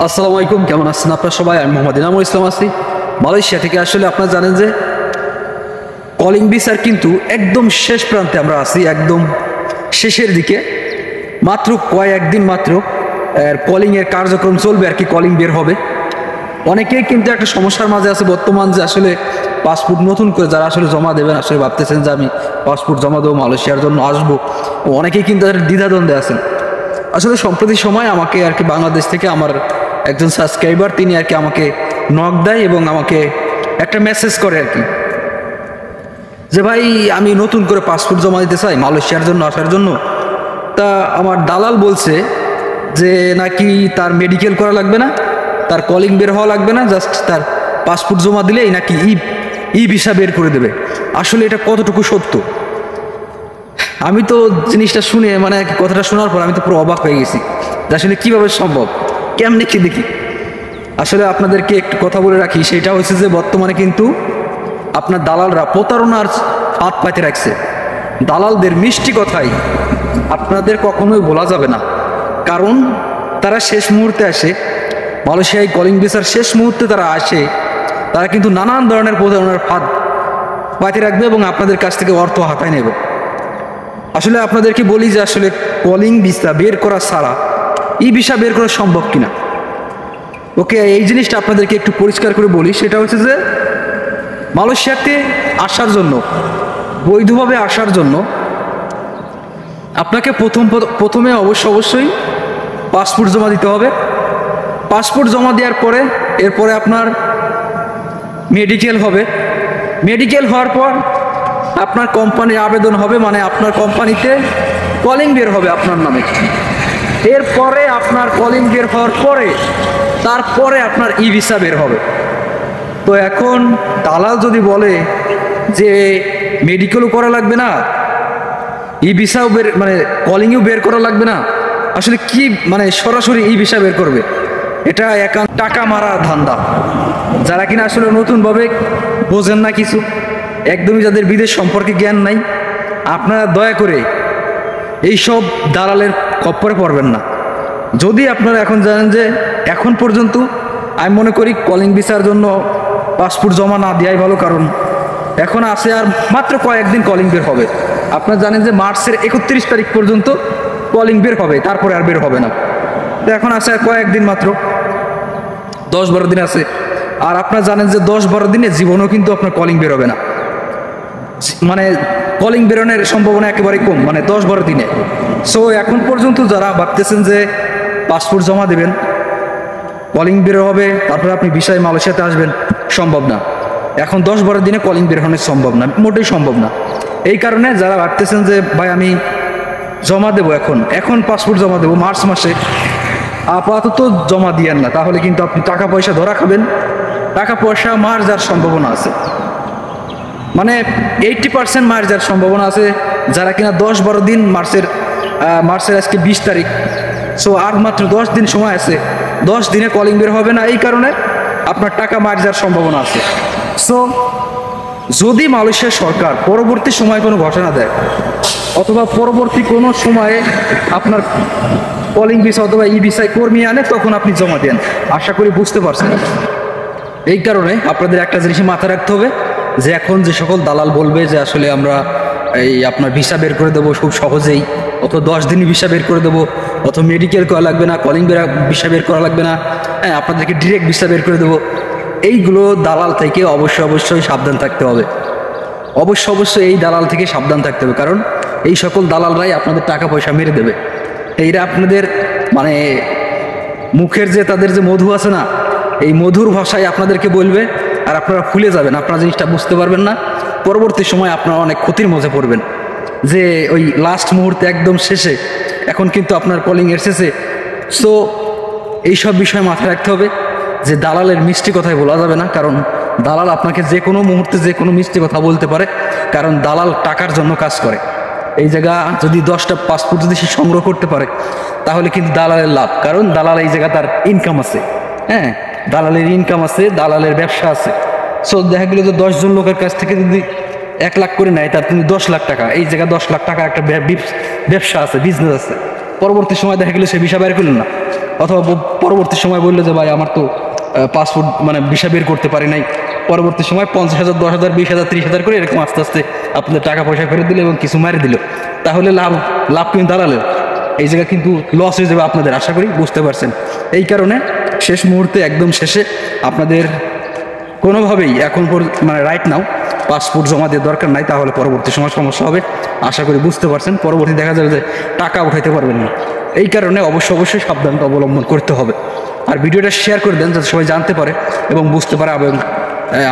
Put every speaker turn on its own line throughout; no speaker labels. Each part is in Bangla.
আসসালামু আলাইকুম, কেমন আছেন আপনারা সবাই? আমি মোহাম্মদ ইনামুল ইসলাম আছি মালয়েশিয়া থেকে। আসলে আপনারা জানেন যে কলিং ভিসার কিন্তু একদম শেষ প্রান্তে আমরা আছি, একদম শেষের দিকে। মাত্র কয়েকদিন মাত্র কলিংয়ের কার্যক্রম চলবে আর কি, কলিং বের হবে। অনেকেই কিন্তু একটা সমস্যার মাঝে আছে বর্তমান, যে আসলে পাসপোর্ট নতুন করে যারা আসলে জমা দেবেন, আসলে ভাবতেছেন যে আমি পাসপোর্ট জমা দেবো, মালয়েশিয়ার জন্য আসবো। অনেকেই কিন্তু দ্বিধাদ্বন্দ্বে আছেন। আসলে সম্প্রতি সময় আমাকে আর কি বাংলাদেশ থেকে আমার একজন সাবস্ক্রাইবার, তিনি আর কি আমাকে নক দেয় এবং আমাকে একটা মেসেজ করে আর কি, যে ভাই আমি নতুন করে পাসপোর্ট জমা দিতে চাই মালয়েশিয়ার জন্য আসার জন্য। তা আমার দালাল বলছে যে নাকি তার মেডিকেল করা লাগবে না, তার কলিং বের হওয়া লাগবে না, জাস্ট তার পাসপোর্ট জমা দিলেই নাকি ই ভিসা বের করে দেবে। আসলে এটা কতটুকু সত্য? আমি তো জিনিসটা শুনে, মানে কথাটা শোনার পর আমি তো পুরো অবাক হয়ে গেছি যে আসলে কীভাবে সম্ভব, কেমনি কি দেখি। আসলে আপনাদেরকে একটু কথা বলে রাখি, সেটা হচ্ছে যে বর্তমানে কিন্তু আপনার দালালরা প্রতারণার হাত পাতে রাখছে। দালালদের মিষ্টি কথাই আপনাদের কখনোই বলা যাবে না, কারণ তারা শেষ মুহূর্তে আসে, মালয়েশিয়ায় কলিং ভিসার শেষ মুহূর্তে তারা আসে, তারা কিন্তু নানান ধরনের প্রতারণার হাত পাতে রাখবে এবং আপনাদের কাছ থেকে অর্থ হাতায় নেবে। আসলে আপনাদেরকে বলি যে আসলে কলিং ভিসা বের করা ছাড়া ই ভিসা বের করা সম্ভব কিনা। ওকে, এই জিনিসটা আপনাদেরকে একটু পরিষ্কার করে বলি। সেটা হচ্ছে যে মালয়েশিয়াতে আসার জন্য, বৈধভাবে আসার জন্য আপনাকে প্রথমে অবশ্যই পাসপোর্ট জমা দিতে হবে। পাসপোর্ট জমা দেওয়ার পরে এরপরে আপনার মেডিকেল হবে। মেডিকেল হওয়ার পর আপনার কোম্পানির আবেদন হবে, মানে আপনার কোম্পানিতে কলিং বের হবে আপনার নামে। এরপরে আপনার কলিং বের হওয়ার পরে তারপরে আপনার ই ভিসা বের হবে। তো এখন দালাল যদি বলে যে মেডিকেলও করা লাগবে না, ই ভিসাও বের, মানে কলিংও বের করা লাগবে না, আসলে কি মানে সরাসরি ই ভিসা বের করবে? এটা একান্ত টাকা মারা ধান্দা। যারা কিনা আসলে নতুনভাবে বোঝেন না কিছু, একদমই যাদের বিদেশ সম্পর্কে জ্ঞান নাই, আপনারা দয়া করে এইসব দালালের খপ্পরে পড়বেন না। যদি আপনারা এখন জানেন যে এখন পর্যন্ত আমি মনে করি কলিং ভিসার জন্য পাসপোর্ট জমা না দেওয়াই ভালো, কারণ এখন আছে আর মাত্র কয়েকদিন কলিং বের হবে। আপনারা জানেন যে মার্চের 31 তারিখ পর্যন্ত কলিং বের হবে, তারপরে আর বের হবে না। তো এখন আছে আর কয়েকদিন, মাত্র 10-12 দিন আছে। আর আপনারা জানেন যে 10-12 দিনে জীবনও কিন্তু আপনার কলিং বের হবে না, মানে কলিং বেরোনোর সম্ভাবনা একেবারে কম, মানে 10-12 দিনে। সো এখন পর্যন্ত যারা ভাবতেছেন যে পাসপোর্ট জমা দেবেন, কলিং বের হবে, তারপরে আপনি ভিসায় মালয়েশিয়াতে আসবেন, সম্ভব না। এখন 10-12 দিনে কলিং বের হওয়া সম্ভব না, মোটেই সম্ভব না। এই কারণে যারা ভাবতেছেন যে ভাই আমি জমা দেবো, এখন পাসপোর্ট জমা দেবো মার্চ মাসে, আপাতত জমা দিয়েন না, তাহলে কিন্তু আপনি টাকা পয়সা ধরা খাবেন। টাকা পয়সা মার যাওয়ার সম্ভাবনা আছে, মানে 80% মার যাওয়ার সম্ভাবনা আছে। যারা কিনা 10-12 দিন, মার্চের আজকে 20 তারিখ, সো আর মাত্র 10 দিন সময় আছে, 10 দিনে কলিং বের হবে না, এই কারণে আপনার টাকা মার যাওয়ার সম্ভাবনা আছে। সো যদি মালয়েশিয়া সরকার পরবর্তী সময়ে কোনো ঘটনা দেয়, অথবা পরবর্তী কোনো সময়ে আপনার কলিং ভিসা অথবা ই ভিসায় কর্মী আনে, তখন আপনি জমা দেন। আশা করি বুঝতে পারছেন। এই কারণে আপনাদের একটা জিনিস মাথায় রাখতে হবে, যে এখন যে সকল দালাল বলবে যে আসলে আমরা এই আপনার ভিসা বের করে দেবো খুব সহজেই, অথবা 10 দিনই ভিসা বের করে দেবো, অথবা মেডিকেল করা লাগবে না, কলিং ভিসা বের করা লাগবে না, হ্যাঁ আপনাদেরকে ডিরেক্ট ভিসা বের করে দেবো, এইগুলো দালাল থেকে অবশ্যই সাবধান থাকতে হবে। অবশ্যই এই দালাল থেকে সাবধান থাকতে হবে, কারণ এই সকল দালালরাই আপনাদের টাকা পয়সা মেরে দেবে। এইরা আপনাদের মানে মুখের যে তাদের যে মধু আছে না, এই মধুর ভাষায় আপনাদেরকে বলবে, আর আপনারা ভুলে যাবেন, আপনারা জিনিসটা বুঝতে পারবেন না। পরবর্তী সময় আপনারা অনেক ক্ষতির মধ্যে পড়বেন, যে ওই লাস্ট মুহূর্তে একদম শেষে, এখন কিন্তু আপনার কলিং এসেছে। সো এইসব বিষয় মাথায় রাখতে হবে যে দালালের মিষ্টি কথাই বলা যাবে না, কারণ দালাল আপনাকে যে কোনো মুহূর্তে যে কোনো মিষ্টি কথা বলতে পারে, কারণ দালাল টাকার জন্য কাজ করে। এই জায়গা যদি 10টা পাসপোর্ট যদি সে সংগ্রহ করতে পারে, তাহলে কিন্তু দালালের লাভ, কারণ দালাল এই জায়গা তার ইনকাম আছে, হ্যাঁ দালালের ইনকাম আছে, দালালের ব্যবসা আছে। সো দেখা গেল যে 10 জন লোকের কাছ থেকে যদি 1 লাখ করে নেয়, তার কিন্তু 10 লাখ টাকা, এই জায়গায় 10 লাখ টাকা একটা ব্যবসা আছে, বিজনেস আছে। পরবর্তী সময় দেখা গেলো সে ভিসা বের করলো না, অথবা পরবর্তী সময় বললো যে ভাই আমার তো পাসপোর্ট মানে ভিসা বের করতে পারি নাই, পরবর্তী সময় 50,000, 10,000, 20,000, 30,000 করে এরকম আস্তে আস্তে আপনাদের টাকা পয়সা ফেরত দিল এবং কিছু মারি দিল, তাহলে লাভ কিন্তু দাঁড়ালো, এই জায়গায় কিন্তু লস হয়ে যাবে আপনাদের, আশা করি বুঝতে পারছেন। এই কারণে শেষ মুহূর্তে একদম শেষে আপনাদের কোনোভাবেই এখন মানে রাইট নাও পাসপোর্ট জমা দেওয়ার দরকার নাই, তাহলে পরবর্তী সময় সমস্যা হবে, আশা করি বুঝতে পারছেন। পরবর্তী দেখা যাবে যে টাকা উঠাইতে পারবেন না, এই কারণে অবশ্যই সাবধানতা অবলম্বন করতে হবে। আর ভিডিওটা শেয়ার করে দেন যাতে সবাই জানতে পারে এবং বুঝতে পারে। এবং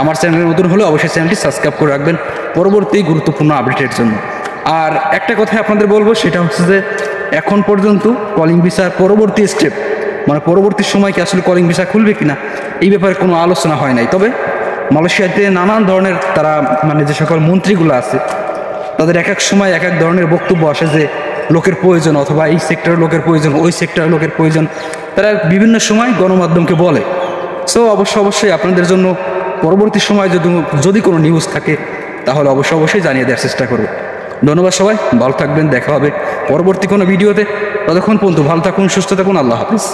আমার চ্যানেলের নতুন হলে অবশ্যই চ্যানেলটি সাবস্ক্রাইব করে রাখবেন পরবর্তী গুরুত্বপূর্ণ আপডেটের জন্য। আর একটা কথা আপনাদের বলবো, সেটা হচ্ছে যে এখন পর্যন্ত কলিং ভিসার পরবর্তী স্টেপ মানে পরবর্তী সময় কি আসলে কলিং ভিসা খুলবে কিনা এই ব্যাপারে কোনো আলোচনা হয় নাই। তবে মালয়েশিয়াতে নানান ধরনের তারা মানে যে সকল মন্ত্রীগুলো আছে তাদের এক এক সময় এক এক ধরনের বক্তব্য আসে যে লোকের প্রয়োজন, অথবা এই সেক্টরের লোকের প্রয়োজন, ওই সেক্টরের লোকের প্রয়োজন, তারা বিভিন্ন সময় গণমাধ্যমকে বলে। সো অবশ্যই আপনাদের জন্য পরবর্তী সময় যদি কোনো নিউজ থাকে তাহলে অবশ্যই জানিয়ে দেওয়ার চেষ্টা করব। ধন্যবাদ সবাই, ভালো থাকবেন, দেখা হবে পরবর্তী কোনো ভিডিওতে। ততক্ষণ পর্যন্ত ভালো থাকুন, সুস্থ থাকুন, আল্লাহ হাফিজ।